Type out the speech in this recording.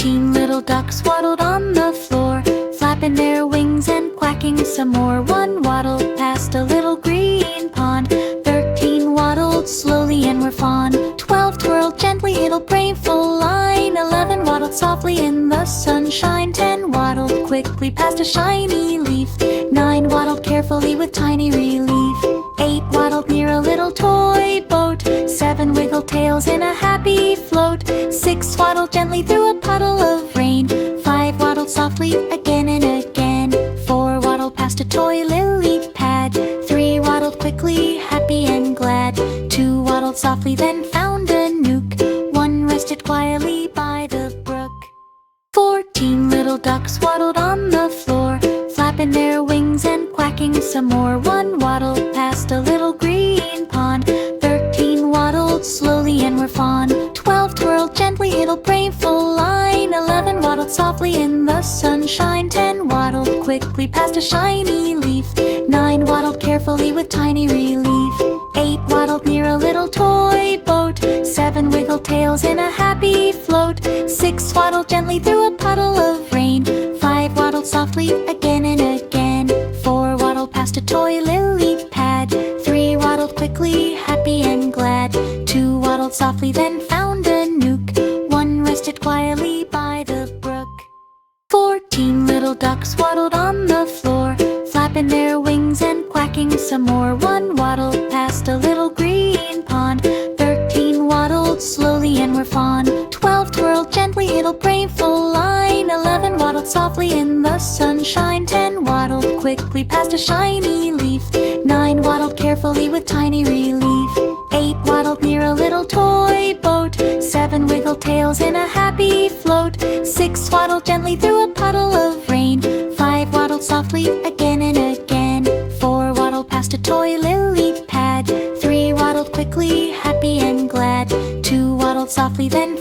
14 little ducks waddled on the floor, flapping their wings and quacking some more. One waddled past a little green pond, 13 waddled slowly and were fond. 12 twirled gently, it'll playful line. 11 waddled softly in the sunshine. 10 waddled quickly past a shiny leaf. 9 waddled carefully with tiny relief. 8 waddled near a little toy boat. 7 wiggled tails in a happy float. 6 waddled gently through a puddle of rain. 5 waddled softly again and again. 4 waddled past a toy lily pad. 3 waddled quickly, happy and glad. 2 waddled softly, then found a nook. 1 rested quietly by the brook. 14 little ducks waddled on the floor, flapping their wings and quacking some more. 1 waddled past a little green pond. 13 waddled slowly and were fond. 12 twirled gently, it'll playful line. 11 waddled softly in the sunshine. 10 waddled quickly past a shiny leaf. 9 waddled carefully with tiny relief. 8 waddled near a little toy boat. 7 wiggled tails in a happy float. 6 waddled gently through a puddle of rain. 5 waddled softly again and again. 4 waddled past a toy lily pad. 3 waddled quickly, happy and glad. 2 waddled softly, then found a nook. 1 rested quietly by the brook. 14 little ducks waddled on the floor, flapping their wings and quacking some more. 1 waddled past a little green pond. 13 waddled slowly and were fond. 12 twirled gently, it'll playful line. 11 waddled softly in the sunshine. 10 waddled quickly past a shiny leaf. 9 waddled carefully with tiny relief. 8 waddled near a little toy boat. 7 wiggled tails in a happy float. 6 waddled gently through a puddle of rain. 5 waddled softly again and again. 4 waddled past a toy lily pad. 3 waddled quickly, happy and glad. 2 waddled softly, then